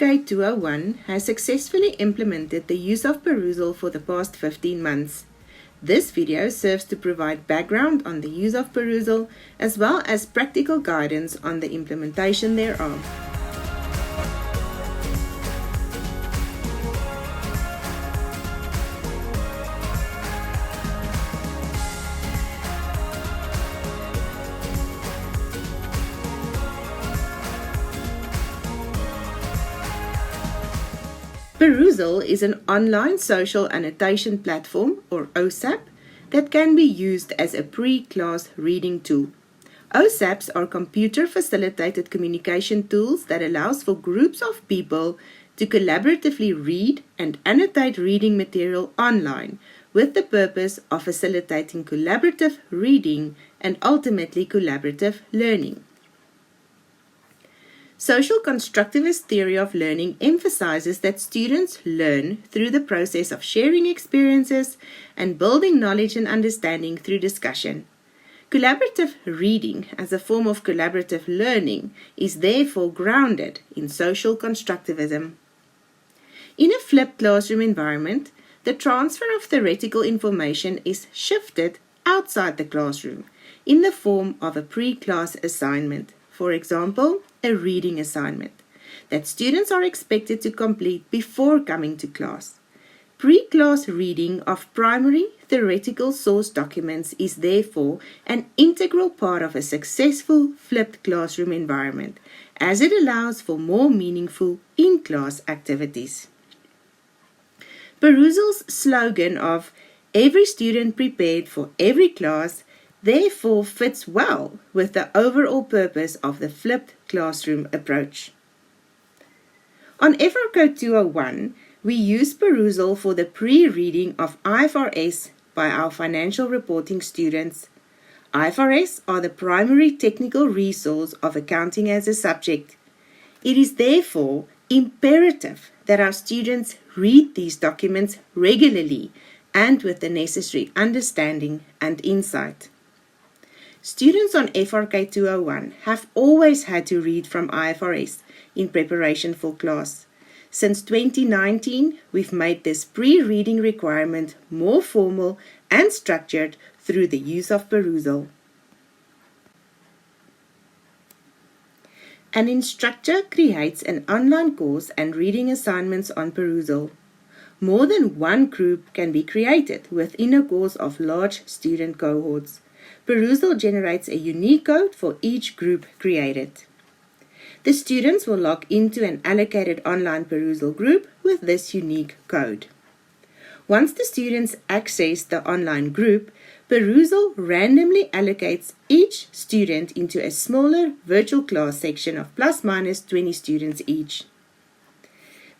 FRK 201 has successfully implemented the use of Perusall for the past 15 months. This video serves to provide background on the use of Perusall as well as practical guidance on the implementation thereof. Perusall is an online social annotation platform, or OSAP, that can be used as a pre-class reading tool. OSAPs are computer-facilitated communication tools that allows for groups of people to collaboratively read and annotate reading material online with the purpose of facilitating collaborative reading and ultimately collaborative learning. Social constructivist theory of learning emphasizes that students learn through the process of sharing experiences and building knowledge and understanding through discussion. Collaborative reading as a form of collaborative learning is therefore grounded in social constructivism. In a flipped classroom environment, the transfer of theoretical information is shifted outside the classroom in the form of a pre-class assignment. For example, a reading assignment that students are expected to complete before coming to class. Pre-class reading of primary theoretical source documents is therefore an integral part of a successful flipped classroom environment, as it allows for more meaningful in-class activities. Perusall's slogan of "Every student prepared for every class" therefore fits well with the overall purpose of the flipped classroom approach. On FRK 201, we use Perusall for the pre-reading of IFRS by our financial reporting students. IFRS are the primary technical resource of accounting as a subject. It is therefore imperative that our students read these documents regularly and with the necessary understanding and insight. Students on FRK 201 have always had to read from IFRS in preparation for class. Since 2019, we've made this pre-reading requirement more formal and structured through the use of Perusall. An instructor creates an online course and reading assignments on Perusall. More than one group can be created within a course of large student cohorts. Perusall generates a unique code for each group created. The students will log into an allocated online Perusall group with this unique code. Once the students access the online group, Perusall randomly allocates each student into a smaller virtual class section of ±20 students each.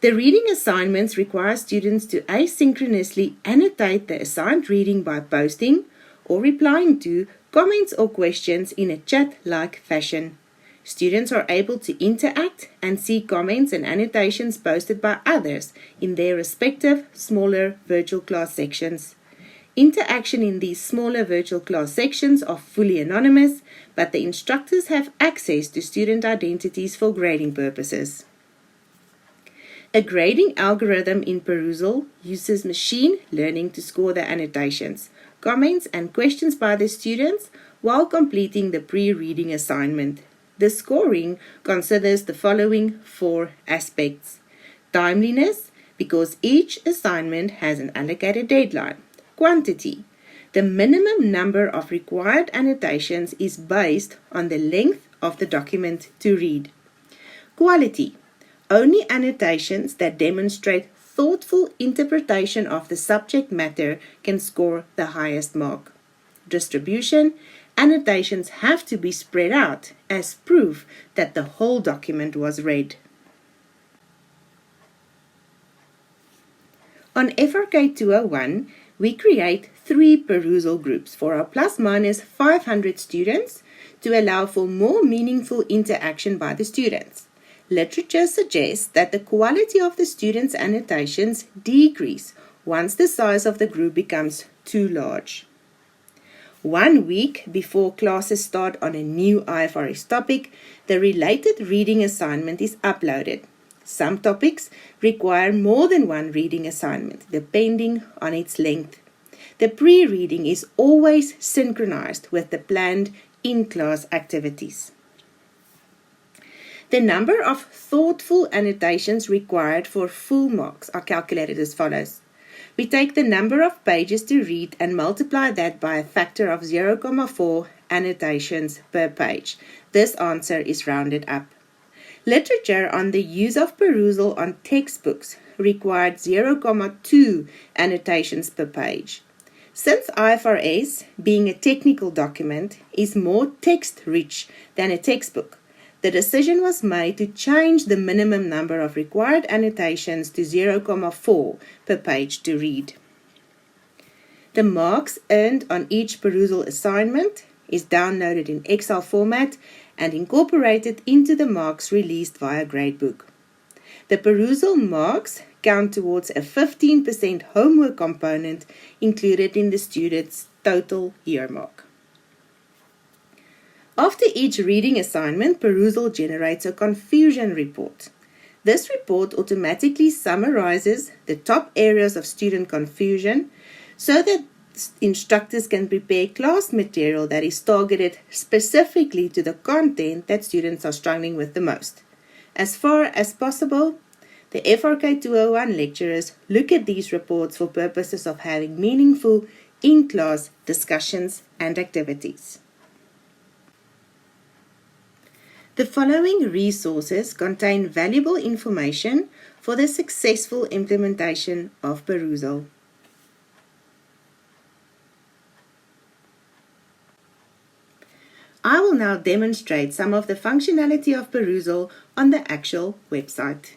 The reading assignments require students to asynchronously annotate the assigned reading by posting or replying to comments or questions in a chat-like fashion. Students are able to interact and see comments and annotations posted by others in their respective smaller virtual class sections. Interaction in these smaller virtual class sections are fully anonymous, but the instructors have access to student identities for grading purposes. A grading algorithm in Perusall uses machine learning to score the annotations, comments and questions by the students while completing the pre-reading assignment. The scoring considers the following 4 aspects. Timeliness, because each assignment has an allocated deadline. Quantity, the minimum number of required annotations is based on the length of the document to read. Quality, only annotations that demonstrate thoughtful interpretation of the subject matter can score the highest mark. Distribution, annotations have to be spread out as proof that the whole document was read. On FRK 201, we create 3 Perusall groups for our ±500 students to allow for more meaningful interaction by the students. Literature suggests that the quality of the students' annotations decrease once the size of the group becomes too large. 1 week before classes start on a new IFRS topic, the related reading assignment is uploaded. Some topics require more than one reading assignment, depending on its length. The pre-reading is always synchronized with the planned in-class activities. The number of thoughtful annotations required for full marks are calculated as follows. We take the number of pages to read and multiply that by a factor of 0,4 annotations per page. This answer is rounded up. Literature on the use of perusal on textbooks required 0,2 annotations per page. Since IFRS, being a technical document, is more text-rich than a textbook, the decision was made to change the minimum number of required annotations to 0,4 per page to read. The marks earned on each perusal assignment is downloaded in Excel format and incorporated into the marks released via Gradebook. The perusal marks count towards a 15% homework component included in the student's total year mark. After each reading assignment, Perusall generates a confusion report. This report automatically summarizes the top areas of student confusion so that instructors can prepare class material that is targeted specifically to the content that students are struggling with the most. As far as possible, the FRK 201 lecturers look at these reports for purposes of having meaningful in-class discussions and activities. The following resources contain valuable information for the successful implementation of Perusall. I will now demonstrate some of the functionality of Perusall on the actual website.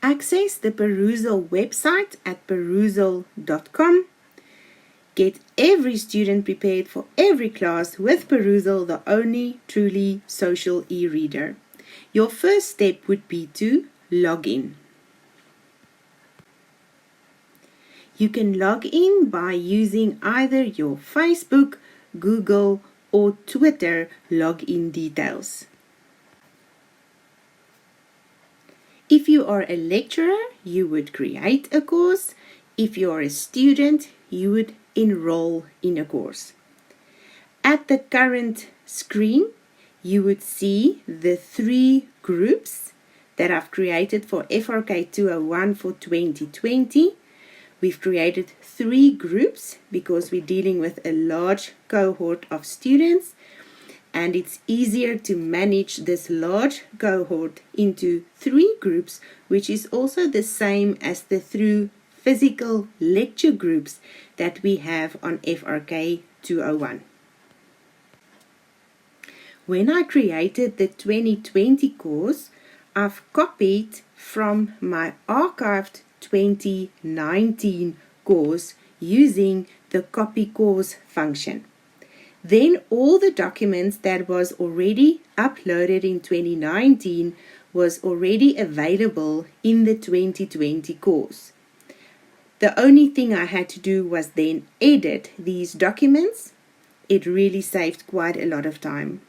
Access the Perusall website at perusall.com. Get every student prepared for every class with Perusall, the only truly social e-reader. Your first step would be to log in. You can log in by using either your Facebook, Google, or Twitter login details. If you are a lecturer, you would create a course. If you are a student, you would enroll in a course. At the current screen, you would see the 3 groups that I've created for FRK 201 for 2020. We've created 3 groups because we're dealing with a large cohort of students, and it's easier to manage this large cohort into 3 groups, which is also the same as the 3 physical lecture groups that we have on FRK 201. When I created the 2020 course, I've copied from my archived 2019 course using the copy course function. Then all the documents that was already uploaded in 2019 was already available in the 2020 course. The only thing I had to do was then edit these documents. It really saved quite a lot of time.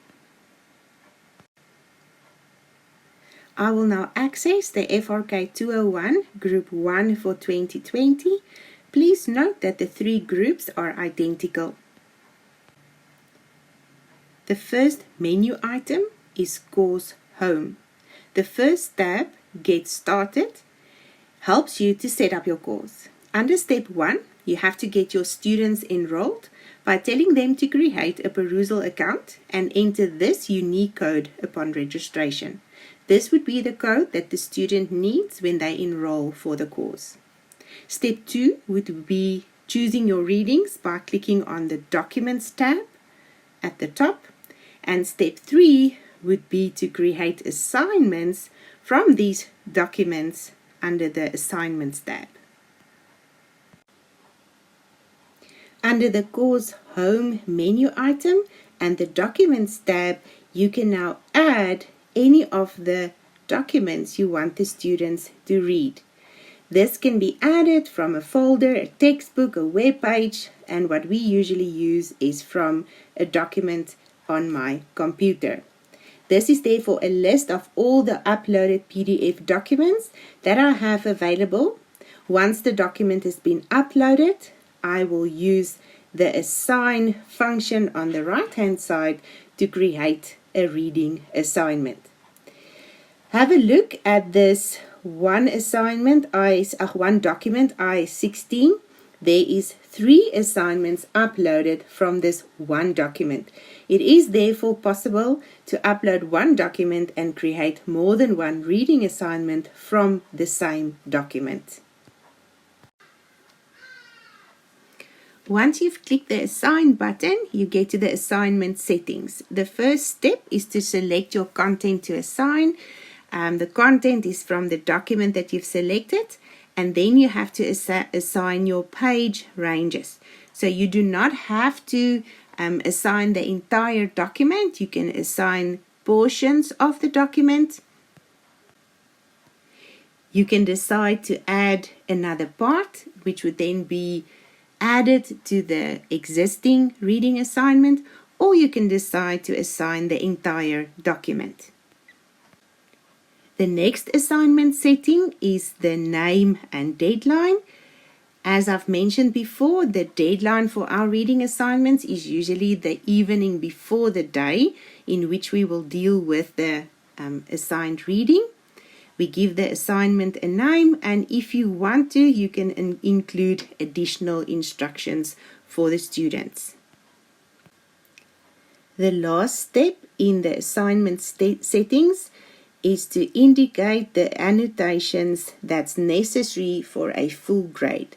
I will now access the FRK 201 Group 1 for 2020. Please note that the 3 groups are identical. The first menu item is Course Home. The first tab, Get Started, helps you to set up your course. Under step 1, you have to get your students enrolled by telling them to create a Perusall account and enter this unique code upon registration. This would be the code that the student needs when they enroll for the course. Step 2 would be choosing your readings by clicking on the Documents tab at the top. And step 3 would be to create assignments from these documents under the Assignments tab. Under the Course Home menu item and the Documents tab, you can now add any of the documents you want the students to read. This can be added from a folder, a textbook, a web page, and what we usually use is from a document on my computer. This is therefore a list of all the uploaded PDF documents that I have available. Once the document has been uploaded, I will use the assign function on the right hand side to create a reading assignment. Have a look at this one document I-16. There is 3 assignments uploaded from this one document. It is therefore possible to upload one document and create more than one reading assignment from the same document. Once you've clicked the Assign button, you get to the assignment settings. The first step is to select your content to assign. The content is from the document that you've selected, and then you have to assign your page ranges. So you do not have to assign the entire document. You can assign portions of the document. You can decide to add another part, which would then be added to the existing reading assignment, or you can decide to assign the entire document. The next assignment setting is the name and deadline. As I've mentioned before, the deadline for our reading assignments is usually the evening before the day in which we will deal with the assigned reading. We give the assignment a name, and if you want to, you can include additional instructions for the students. The last step in the assignment settings is to indicate the annotations that's necessary for a full grade.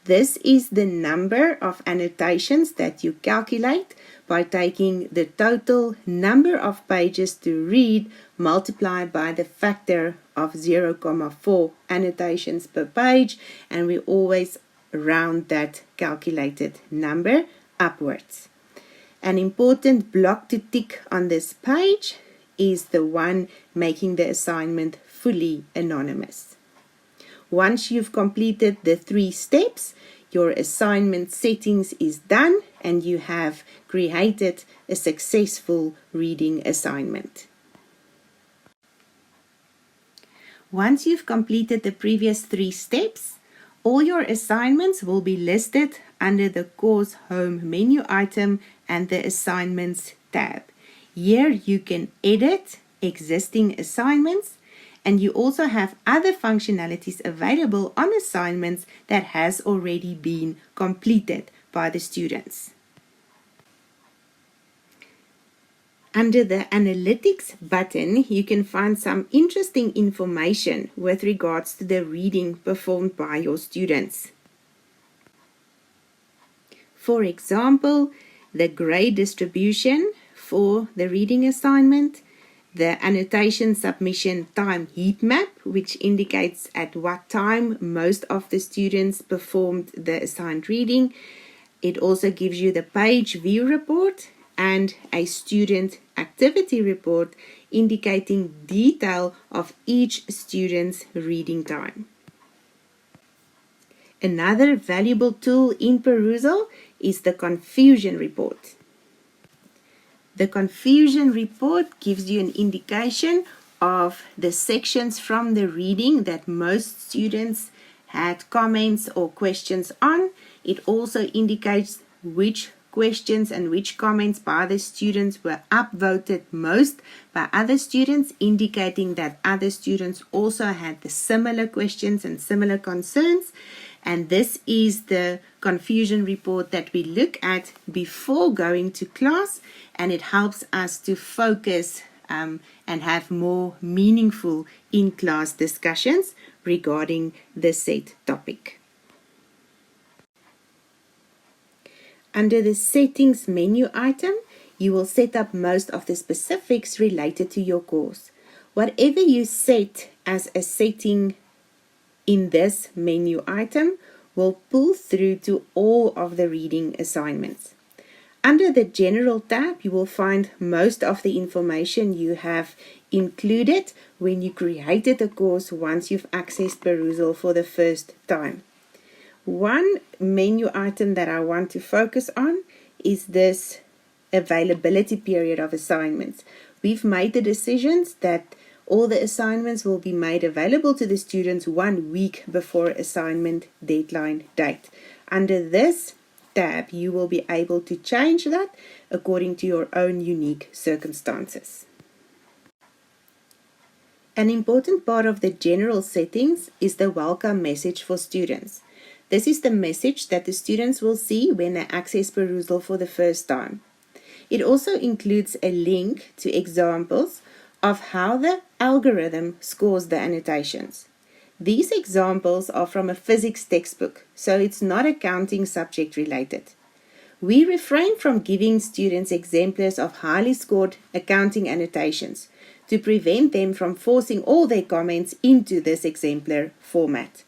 This is the number of annotations that you calculate by taking the total number of pages to read multiplied by the factor of 0.4 annotations per page, and we always round that calculated number upwards. An important block to tick on this page is the one making the assignment fully anonymous. Once you've completed the 3 steps, your assignment settings is done and you have created a successful reading assignment. Once you've completed the previous 3 steps, all your assignments will be listed under the course home menu item and the assignments tab. Here you can edit existing assignments, and you also have other functionalities available on assignments that has already been completed by the students. Under the Analytics button, you can find some interesting information with regards to the reading performed by your students. For example, the grade distribution for the reading assignment, the annotation submission time heat map, which indicates at what time most of the students performed the assigned reading. It also gives you the page view report and a student activity report indicating detail of each student's reading time. Another valuable tool in Perusall is the confusion report. The confusion report gives you an indication of the sections from the reading that most students had comments or questions on. It also indicates which questions and which comments by the students were upvoted most by other students, indicating that other students also had the similar questions and similar concerns. And this is the confusion report that we look at before going to class, and it helps us to focus and have more meaningful in-class discussions regarding the set topic. Under the Settings menu item, you will set up most of the specifics related to your course. Whatever you set as a setting in this menu item will pull through to all of the reading assignments. Under the General tab, you will find most of the information you have included when you created the course once you've accessed Perusall for the first time. One menu item that I want to focus on is this availability period of assignments. We've made the decisions that all the assignments will be made available to the students 1 week before assignment deadline date. Under this tab, you will be able to change that according to your own unique circumstances. An important part of the general settings is the welcome message for students. This is the message that the students will see when they access Perusall for the first time. It also includes a link to examples of how the algorithm scores the annotations. These examples are from a physics textbook, so it's not accounting subject related. We refrain from giving students exemplars of highly scored accounting annotations to prevent them from forcing all their comments into this exemplar format.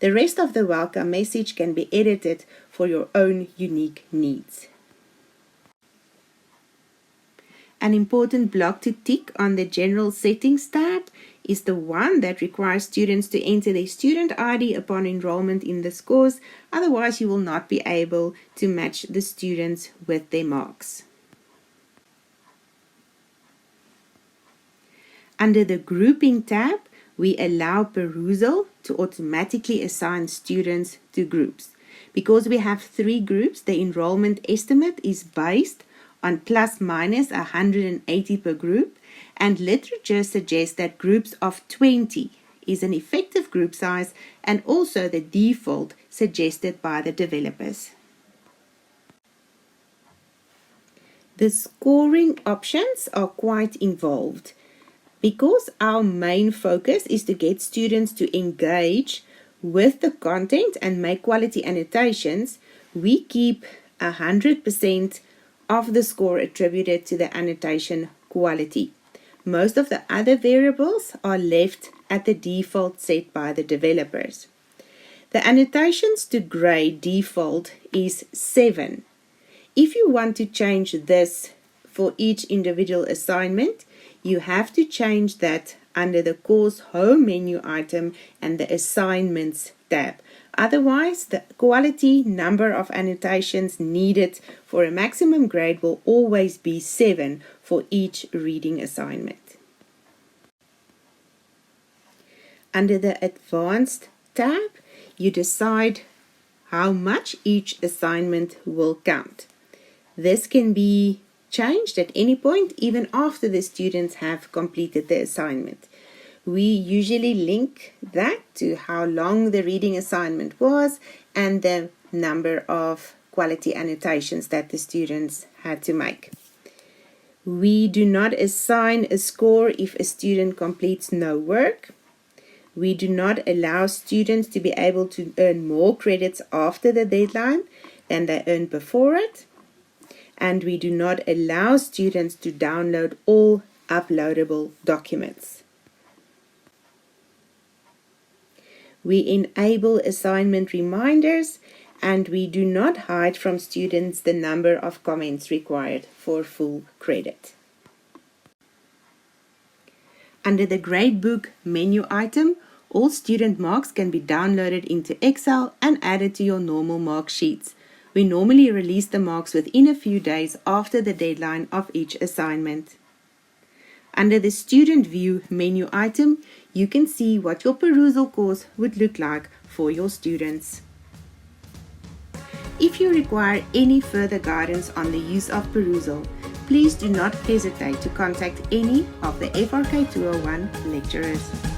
The rest of the welcome message can be edited for your own unique needs. An important block to tick on the General Settings tab is the one that requires students to enter their student ID upon enrollment in this course, otherwise you will not be able to match the students with their marks. Under the Grouping tab, we allow Perusall to automatically assign students to groups. Because we have 3 groups, the enrollment estimate is based on plus minus 180 per group, and literature suggests that groups of 20 is an effective group size and also the default suggested by the developers. The scoring options are quite involved. Because our main focus is to get students to engage with the content and make quality annotations, we keep 100% of the score attributed to the annotation quality. Most of the other variables are left at the default set by the developers. The annotations to grade default is 7. If you want to change this for each individual assignment, you have to change that under the course home menu item and the assignments tab. Otherwise, the quality number of annotations needed for a maximum grade will always be 7 for each reading assignment. Under the Advanced tab, you decide how much each assignment will count. This can be changed at any point, even after the students have completed the assignment. We usually link that to how long the reading assignment was and the number of quality annotations that the students had to make. We do not assign a score if a student completes no work. We do not allow students to be able to earn more credits after the deadline than they earned before it. And we do not allow students to download all uploadable documents. We enable assignment reminders, and we do not hide from students the number of comments required for full credit. Under the Gradebook menu item, all student marks can be downloaded into Excel and added to your normal mark sheets. We normally release the marks within a few days after the deadline of each assignment. Under the Student View menu item, you can see what your Perusall course would look like for your students. If you require any further guidance on the use of Perusall, please do not hesitate to contact any of the FRK 201 lecturers.